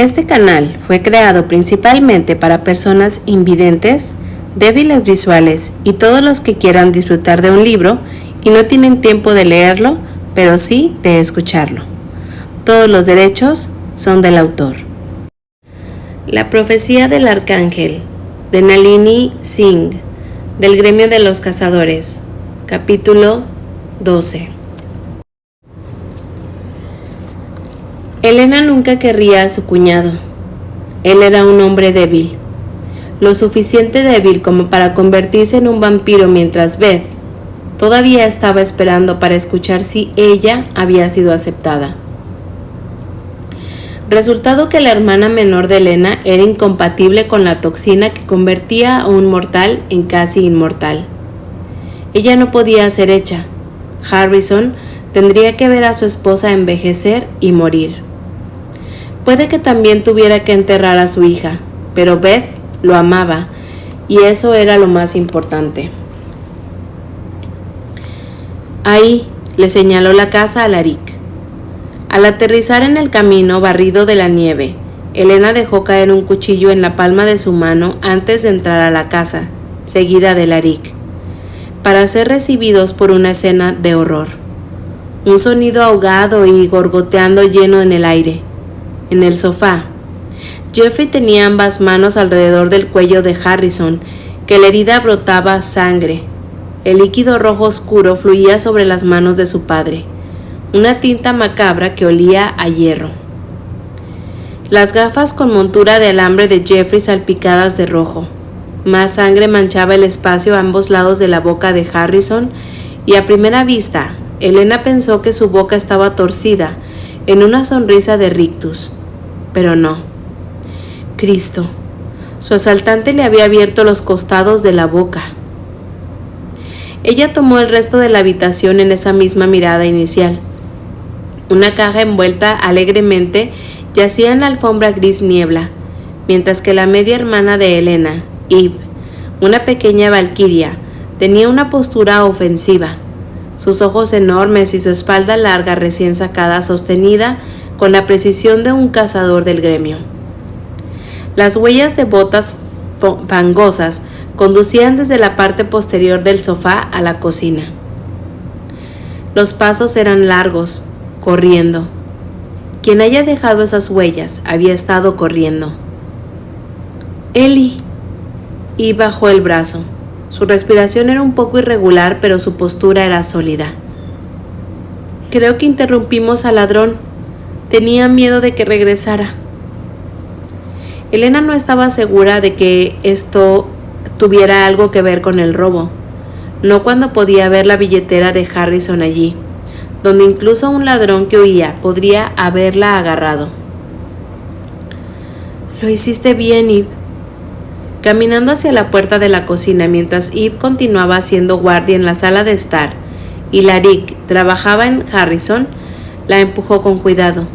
Este canal fue creado principalmente para personas invidentes, débiles visuales y todos los que quieran disfrutar de un libro y no tienen tiempo de leerlo, pero sí de escucharlo. Todos los derechos son del autor. La profecía del arcángel, de Nalini Singh, del gremio de los cazadores, capítulo 12. Elena nunca querría a su cuñado. Él era un hombre débil, lo suficiente débil como para convertirse en un vampiro, mientras Beth todavía estaba esperando para escuchar si ella había sido aceptada. Resultado que la hermana menor de Elena era incompatible con la toxina que convertía a un mortal en casi inmortal. Ella no podía ser hecha. Harrison tendría que ver a su esposa envejecer y morir. Puede que también tuviera que enterrar a su hija, pero Beth lo amaba y eso era lo más importante. Ahí, le señaló la casa a Larik. Al aterrizar en el camino barrido de la nieve, Elena dejó caer un cuchillo en la palma de su mano antes de entrar a la casa, seguida de Larik, para ser recibidos por una escena de horror. Un sonido ahogado y gorgoteando lleno en el aire. En el sofá, Jeffrey tenía ambas manos alrededor del cuello de Harrison, que la herida brotaba sangre. El líquido rojo oscuro fluía sobre las manos de su padre, una tinta macabra que olía a hierro. Las gafas con montura de alambre de Jeffrey salpicadas de rojo. Más sangre manchaba el espacio a ambos lados de la boca de Harrison y a primera vista, Elena pensó que su boca estaba torcida en una sonrisa de rictus, pero no. Cristo, su asaltante le había abierto los costados de la boca. Ella tomó el resto de la habitación en esa misma mirada inicial. Una caja envuelta alegremente yacía en la alfombra gris niebla, mientras que la media hermana de Elena, Eve, una pequeña valquiria, tenía una postura ofensiva, sus ojos enormes y su espalda larga recién sacada sostenida con la precisión de un cazador del gremio. Las huellas de botas fangosas conducían desde la parte posterior del sofá a la cocina. Los pasos eran largos, corriendo. Quien haya dejado esas huellas había estado corriendo. Ellie. Y bajó el brazo. Su respiración era un poco irregular, pero su postura era sólida. Creo que interrumpimos al ladrón. Tenía miedo de que regresara. Elena no estaba segura de que esto tuviera algo que ver con el robo, no cuando podía ver la billetera de Harrison allí, donde incluso un ladrón que huía podría haberla agarrado. Lo hiciste bien, Eve. Caminando hacia la puerta de la cocina mientras Eve continuaba haciendo guardia en la sala de estar y Larik trabajaba en Harrison, la empujó con cuidado.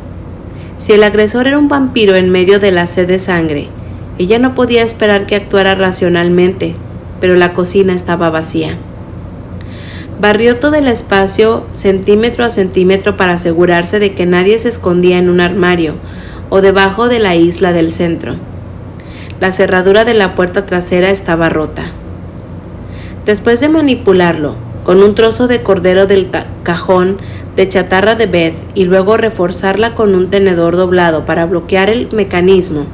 Si el agresor era un vampiro en medio de la sed de sangre, ella no podía esperar que actuara racionalmente, pero la cocina estaba vacía. Barrió todo el espacio centímetro a centímetro para asegurarse de que nadie se escondía en un armario o debajo de la isla del centro. La cerradura de la puerta trasera estaba rota. Después de manipularlo con un trozo de cordero del cajón de chatarra de Beth y luego reforzarla con un tenedor doblado para bloquear el mecanismo,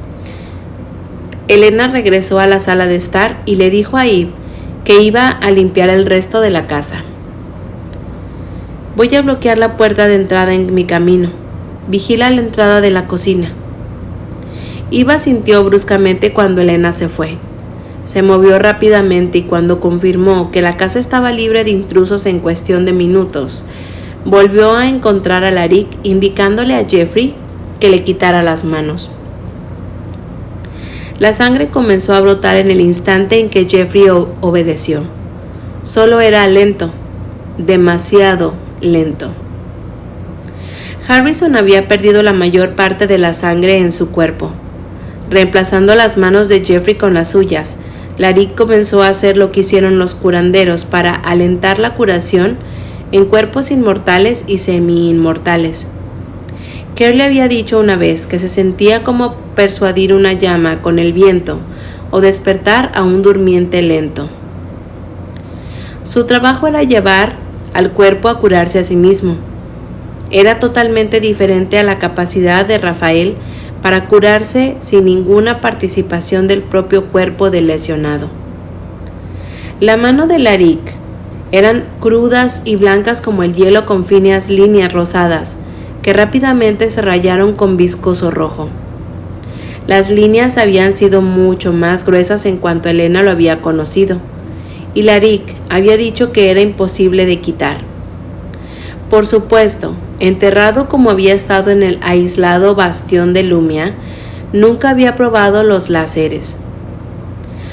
Elena regresó a la sala de estar y le dijo a Eve que iba a limpiar el resto de la casa. Voy a bloquear la puerta de entrada en mi camino. Vigila la entrada de la cocina. Eve asintió bruscamente cuando Elena se fue. Se movió rápidamente y cuando confirmó que la casa estaba libre de intrusos en cuestión de minutos, volvió a encontrar a Larik indicándole a Jeffrey que le quitara las manos. La sangre comenzó a brotar en el instante en que Jeffrey obedeció. Solo era lento, demasiado lento. Harrison había perdido la mayor parte de la sangre en su cuerpo. Reemplazando las manos de Jeffrey con las suyas, Larik comenzó a hacer lo que hicieron los curanderos para alentar la curación en cuerpos inmortales y semi-inmortales. Kerr le había dicho una vez que se sentía como persuadir una llama con el viento o despertar a un durmiente lento. Su trabajo era llevar al cuerpo a curarse a sí mismo. Era totalmente diferente a la capacidad de Rafael para curarse sin ninguna participación del propio cuerpo del lesionado. La mano de Larik eran crudas y blancas como el hielo con finas líneas rosadas que rápidamente se rayaron con viscoso rojo. Las líneas habían sido mucho más gruesas en cuanto Elena lo había conocido, y Larik había dicho que era imposible de quitar. Por supuesto, enterrado como había estado en el aislado bastión de Lumia, nunca había probado los láseres.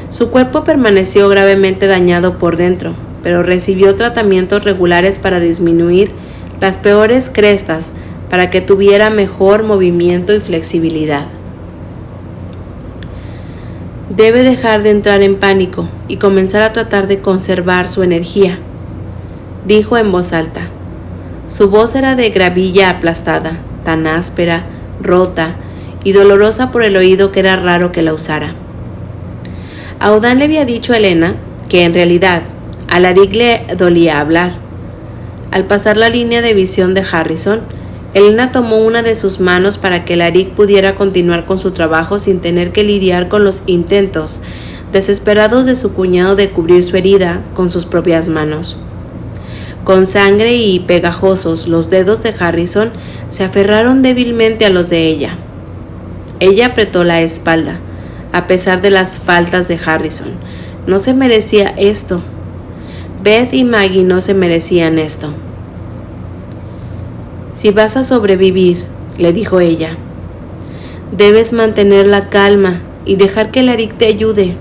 Su cuerpo permaneció gravemente dañado por dentro, pero recibió tratamientos regulares para disminuir las peores crestas para que tuviera mejor movimiento y flexibilidad. Debe dejar de entrar en pánico y comenzar a tratar de conservar su energía, dijo en voz alta. Su voz era de gravilla aplastada, tan áspera, rota y dolorosa por el oído que era raro que la usara. Audán le había dicho a Elena que en realidad a Larik le dolía hablar. Al pasar la línea de visión de Harrison, Elena tomó una de sus manos para que Larik pudiera continuar con su trabajo sin tener que lidiar con los intentos desesperados de su cuñado de cubrir su herida con sus propias manos. Con sangre y pegajosos, los dedos de Harrison se aferraron débilmente a los de ella. Ella apretó la espalda, a pesar de las faltas de Harrison. No se merecía esto. Beth y Maggie no se merecían esto. Si vas a sobrevivir, le dijo ella, debes mantener la calma y dejar que Larik te ayude.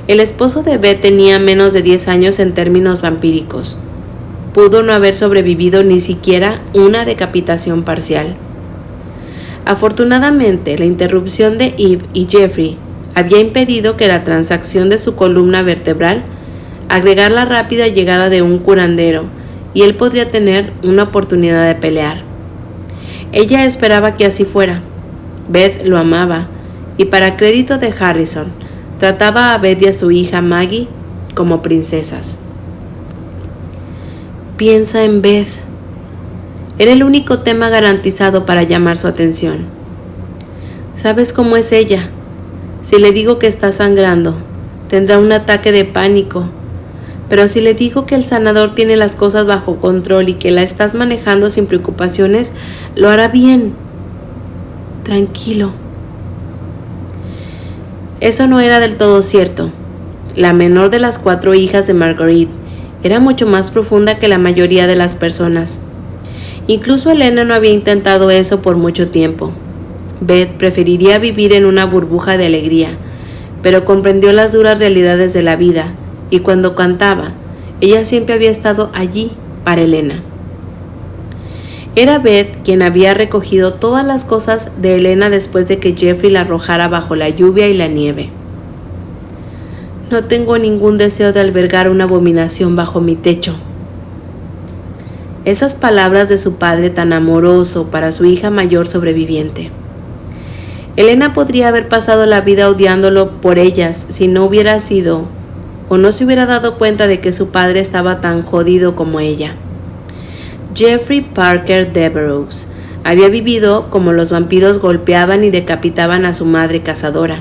El esposo de Beth tenía menos de 10 años en términos vampíricos. Pudo no haber sobrevivido ni siquiera una decapitación parcial. Afortunadamente, la interrupción de Eve y Jeffrey había impedido que la transacción de su columna vertebral, agregar la rápida llegada de un curandero, y él podría tener una oportunidad de pelear. Ella esperaba que así fuera. Beth lo amaba, y para crédito de Harrison, trataba a Beth y a su hija Maggie como princesas. Piensa en Beth. Era el único tema garantizado para llamar su atención. ¿Sabes cómo es ella? Si le digo que está sangrando, tendrá un ataque de pánico. Pero si le digo que el sanador tiene las cosas bajo control y que la estás manejando sin preocupaciones, lo hará bien. Tranquilo. Eso no era del todo cierto. La menor de las 4 hijas de Marguerite era mucho más profunda que la mayoría de las personas. Incluso Elena no había intentado eso por mucho tiempo. Beth preferiría vivir en una burbuja de alegría, pero comprendió las duras realidades de la vida, y cuando cantaba, ella siempre había estado allí para Elena. Era Beth quien había recogido todas las cosas de Elena después de que Jeffrey la arrojara bajo la lluvia y la nieve. No tengo ningún deseo de albergar una abominación bajo mi techo. Esas palabras de su padre tan amoroso para su hija mayor sobreviviente. Elena podría haber pasado la vida odiándolo por ellas si no hubiera sido o no se hubiera dado cuenta de que su padre estaba tan jodido como ella. Jeffrey Parker Devereux había vivido como los vampiros golpeaban y decapitaban a su madre cazadora.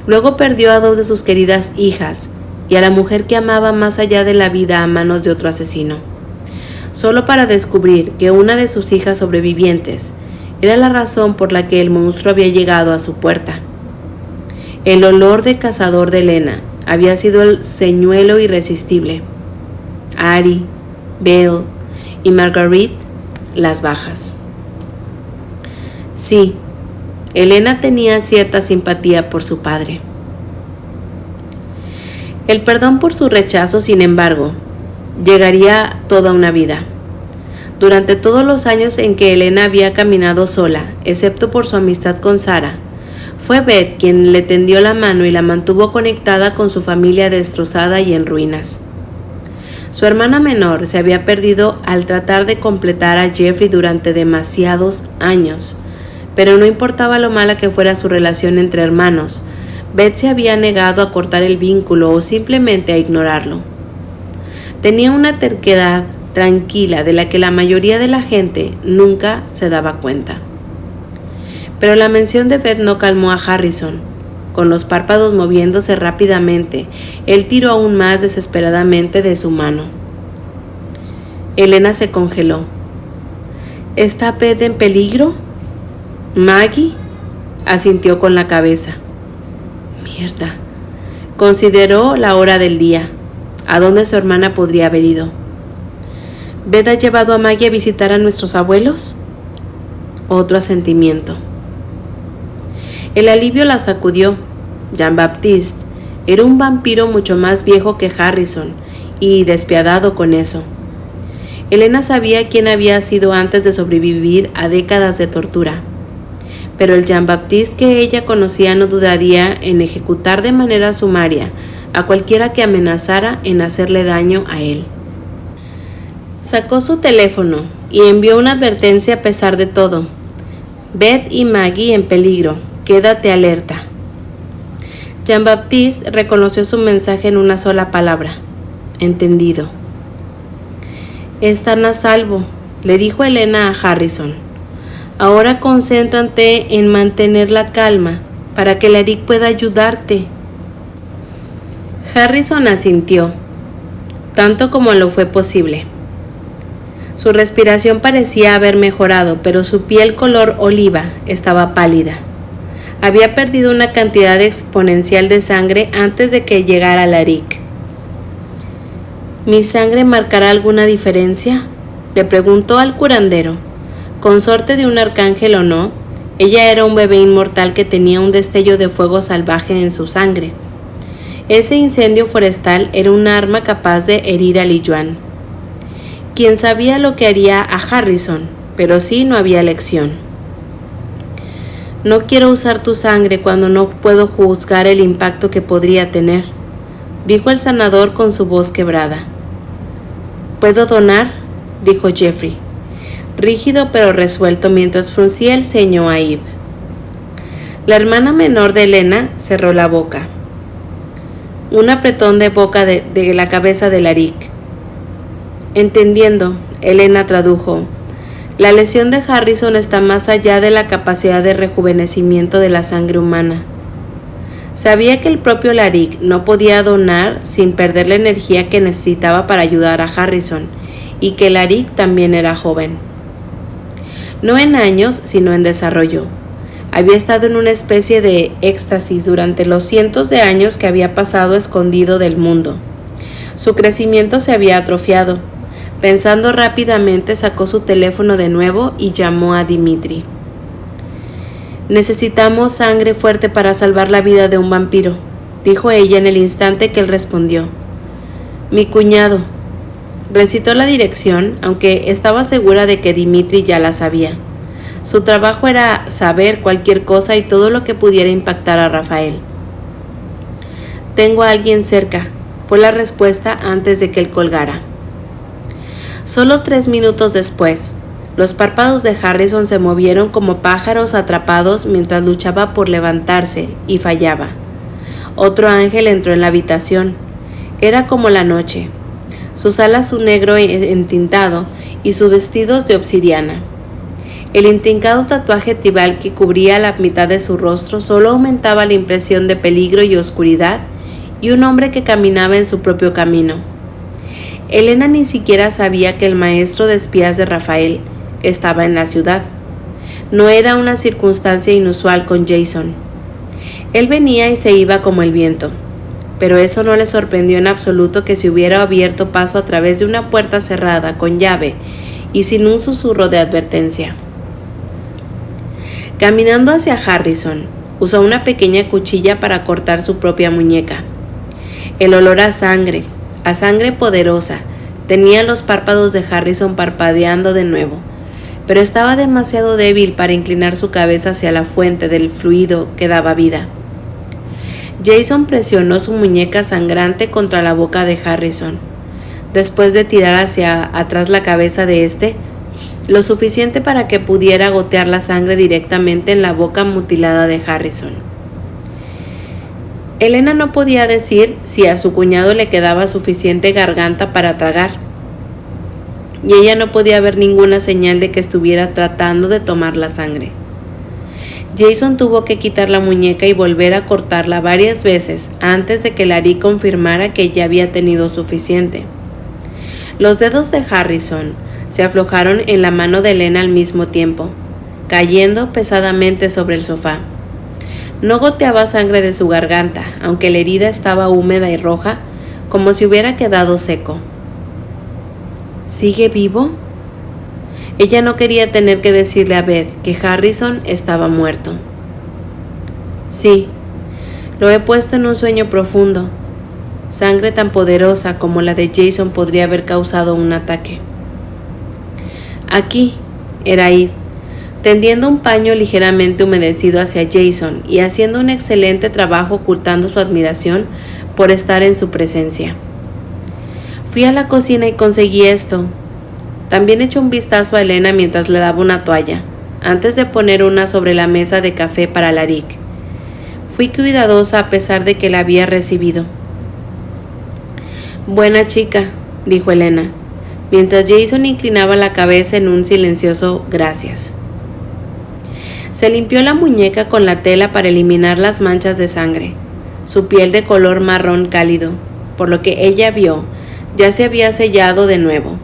Luego perdió a 2 de sus queridas hijas y a la mujer que amaba más allá de la vida a manos de otro asesino, solo para descubrir que una de sus hijas sobrevivientes era la razón por la que el monstruo había llegado a su puerta. El olor de cazador de Elena había sido el señuelo irresistible. Ari, Belle y Marguerite, las bajas. Sí, Elena tenía cierta simpatía por su padre. El perdón por su rechazo, sin embargo, llegaría toda una vida. Durante todos los años en que Elena había caminado sola, excepto por su amistad con Sarah, fue Beth quien le tendió la mano y la mantuvo conectada con su familia destrozada y en ruinas. Su hermana menor se había perdido al tratar de completar a Jeffrey durante demasiados años, pero no importaba lo mala que fuera su relación entre hermanos, Beth se había negado a cortar el vínculo o simplemente a ignorarlo. Tenía una terquedad tranquila de la que la mayoría de la gente nunca se daba cuenta. Pero la mención de Beth no calmó a Harrison. Con los párpados moviéndose rápidamente, él tiró aún más desesperadamente de su mano. Elena se congeló. ¿Está Beth en peligro? Maggie asintió con la cabeza. Mierda. Consideró la hora del día. ¿A dónde su hermana podría haber ido? ¿Beth ha llevado a Maggie a visitar a nuestros abuelos? Otro asentimiento. El alivio la sacudió. Jean-Baptiste era un vampiro mucho más viejo que Harrison y despiadado con eso. Elena sabía quién había sido antes de sobrevivir a décadas de tortura, pero el Jean-Baptiste que ella conocía no dudaría en ejecutar de manera sumaria a cualquiera que amenazara en hacerle daño a él. Sacó su teléfono y envió una advertencia a pesar de todo. Beth y Maggie en peligro, quédate alerta. Jean-Baptiste reconoció su mensaje en una sola palabra: entendido. Están a salvo, le dijo Elena a Harrison. Ahora concéntrate en mantener la calma para que Alaric pueda ayudarte. Harrison asintió, tanto como lo fue posible. Su respiración parecía haber mejorado, pero su piel color oliva estaba pálida. Había perdido una cantidad exponencial de sangre antes de que llegara Alaric. ¿Mi sangre marcará alguna diferencia?, le preguntó al curandero. Consorte de un arcángel o no, ella era un bebé inmortal que tenía un destello de fuego salvaje en su sangre. Ese incendio forestal era un arma capaz de herir a Li Yuan. Quien sabía lo que haría a Harrison, pero sí no había elección. No quiero usar tu sangre cuando no puedo juzgar el impacto que podría tener, dijo el sanador con su voz quebrada. ¿Puedo donar?, dijo Jeffrey, rígido pero resuelto mientras fruncía el ceño a Eve. La hermana menor de Elena cerró la boca. Un apretón de boca de la cabeza de Alaric. Entendiendo, Elena tradujo. La lesión de Harrison está más allá de la capacidad de rejuvenecimiento de la sangre humana. Sabía que el propio Alaric no podía donar sin perder la energía que necesitaba para ayudar a Harrison, y que Alaric también era joven. No en años, sino en desarrollo. Había estado en una especie de éxtasis durante los cientos de años que había pasado escondido del mundo. Su crecimiento se había atrofiado. Pensando rápidamente, sacó su teléfono de nuevo y llamó a Dimitri. Necesitamos sangre fuerte para salvar la vida de un vampiro, dijo ella en el instante que él respondió. Mi cuñado. Recitó la dirección, aunque estaba segura de que Dimitri ya la sabía. Su trabajo era saber cualquier cosa y todo lo que pudiera impactar a Rafael. Tengo a alguien cerca, fue la respuesta antes de que él colgara. Solo 3 minutos después, los párpados de Harrison se movieron como pájaros atrapados mientras luchaba por levantarse y fallaba. Otro ángel entró en la habitación. Era como la noche. Sus alas un negro entintado y sus vestidos de obsidiana. El intrincado tatuaje tribal que cubría la mitad de su rostro solo aumentaba la impresión de peligro y oscuridad, y un hombre que caminaba en su propio camino. Elena ni siquiera sabía que el maestro de espías de Rafael estaba en la ciudad. No era una circunstancia inusual con Jason. Él venía y se iba como el viento, pero eso no le sorprendió en absoluto que se hubiera abierto paso a través de una puerta cerrada con llave y sin un susurro de advertencia. Caminando hacia Harrison, usó una pequeña cuchilla para cortar su propia muñeca. El olor a sangre poderosa, tenía los párpados de Harrison parpadeando de nuevo, pero estaba demasiado débil para inclinar su cabeza hacia la fuente del fluido que daba vida. Jason presionó su muñeca sangrante contra la boca de Harrison. después de tirar hacia atrás la cabeza de éste, lo suficiente para que pudiera gotear la sangre directamente en la boca mutilada de Harrison. Elena no podía decir si a su cuñado le quedaba suficiente garganta para tragar, y ella no podía ver ninguna señal de que estuviera tratando de tomar la sangre. Jason tuvo que quitar la muñeca y volver a cortarla varias veces antes de que Larry confirmara que ya había tenido suficiente. Los dedos de Harrison se aflojaron en la mano de Elena al mismo tiempo, cayendo pesadamente sobre el sofá. No goteaba sangre de su garganta, aunque la herida estaba húmeda y roja, como si hubiera quedado seco. ¿Sigue vivo? Ella no quería tener que decirle a Beth que Harrison estaba muerto. Sí, lo he puesto en un sueño profundo. Sangre tan poderosa como la de Jason podría haber causado un ataque. Aquí era Eve, tendiendo un paño ligeramente humedecido hacia Jason y haciendo un excelente trabajo ocultando su admiración por estar en su presencia. Fui a la cocina y conseguí esto. También echó un vistazo a Elena mientras le daba una toalla, antes de poner una sobre la mesa de café para Larik. Fui cuidadosa a pesar de que la había recibido. Buena chica, dijo Elena, mientras Jason inclinaba la cabeza en un silencioso gracias. Se limpió la muñeca con la tela para eliminar las manchas de sangre. Su piel de color marrón cálido, por lo que ella vio, ya se había sellado de nuevo.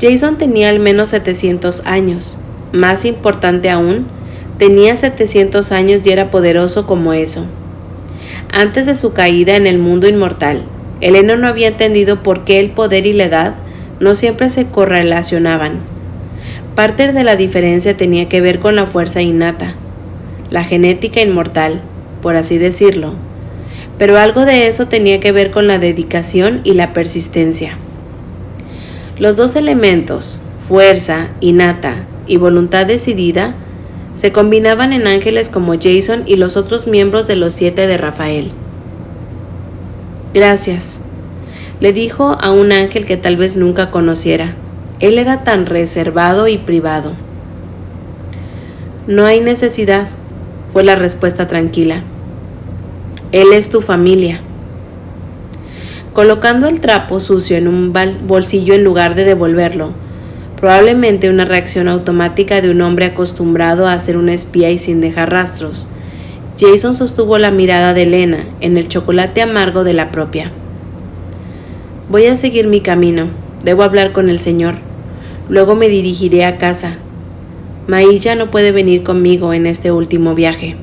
Jason tenía al menos 700 años. Más importante aún, tenía 700 años y era poderoso como eso. Antes de su caída en el mundo inmortal, Elena no había entendido por qué el poder y la edad no siempre se correlacionaban. Parte de la diferencia tenía que ver con la fuerza innata, la genética inmortal, por así decirlo, pero algo de eso tenía que ver con la dedicación y la persistencia. Los dos elementos, fuerza innata y voluntad decidida, se combinaban en ángeles como Jason y los otros miembros de los 7 de Rafael. Gracias, le dijo a un ángel que tal vez nunca conociera. Él era tan reservado y privado. No hay necesidad, fue la respuesta tranquila. Él es tu familia. Colocando el trapo sucio en un bolsillo en lugar de devolverlo, probablemente una reacción automática de un hombre acostumbrado a ser un espía y sin dejar rastros, Jason sostuvo la mirada de Elena en el chocolate amargo de la propia. Voy a seguir mi camino, debo hablar con el señor, luego me dirigiré a casa. Mailla no puede venir conmigo en este último viaje.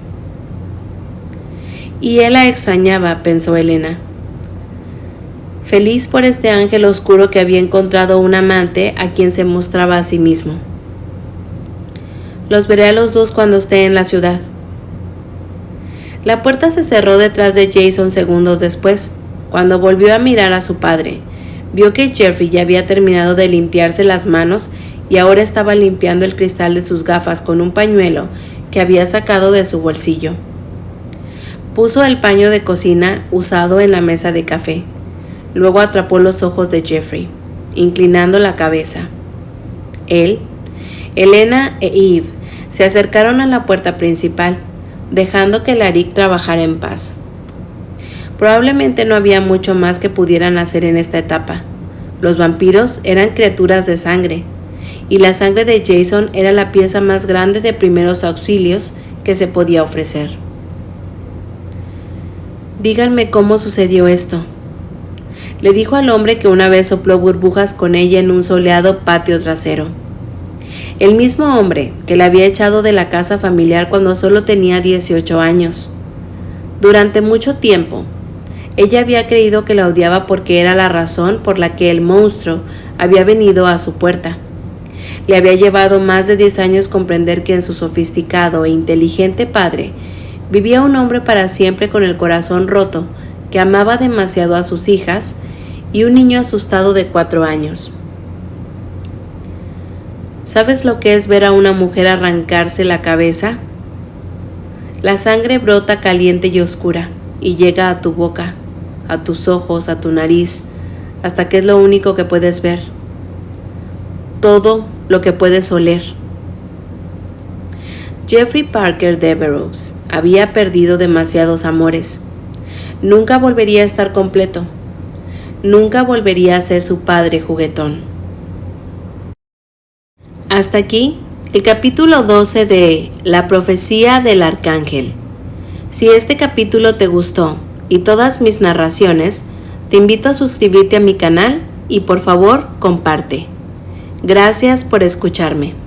Y él la extrañaba, pensó Elena. Feliz por este ángel oscuro que había encontrado un amante a quien se mostraba a sí mismo. Los veré a los dos cuando esté en la ciudad. La puerta se cerró detrás de Jason segundos después. Cuando volvió a mirar a su padre, vio que Jeffrey ya había terminado de limpiarse las manos y ahora estaba limpiando el cristal de sus gafas con un pañuelo que había sacado de su bolsillo. Puso el paño de cocina usado en la mesa de café. Luego atrapó los ojos de Jeffrey, inclinando la cabeza. Él, Elena e Eve se acercaron a la puerta principal, dejando que Larik trabajara en paz. Probablemente no había mucho más que pudieran hacer en esta etapa. Los vampiros eran criaturas de sangre, y la sangre de Jason era la pieza más grande de primeros auxilios que se podía ofrecer. Díganme cómo sucedió esto, le dijo al hombre que una vez sopló burbujas con ella en un soleado patio trasero. El mismo hombre que la había echado de la casa familiar cuando solo tenía 18 años. Durante mucho tiempo, ella había creído que la odiaba porque era la razón por la que el monstruo había venido a su puerta. Le había llevado más de 10 años comprender que en su sofisticado e inteligente padre vivía un hombre para siempre con el corazón roto, que amaba demasiado a sus hijas, y un niño asustado de 4 años. ¿Sabes lo que es ver a una mujer arrancarse la cabeza? La sangre brota caliente y oscura y llega a tu boca, a tus ojos, a tu nariz, hasta que es lo único que puedes ver, todo lo que puedes oler. Jeffrey Parker Devereux había perdido demasiados amores. Nunca volvería a estar completo. Nunca volvería a ser su padre juguetón. Hasta aquí el capítulo 12 de La profecía del arcángel. Si este capítulo te gustó y todas mis narraciones, te invito a suscribirte a mi canal y por favor comparte. Gracias por escucharme.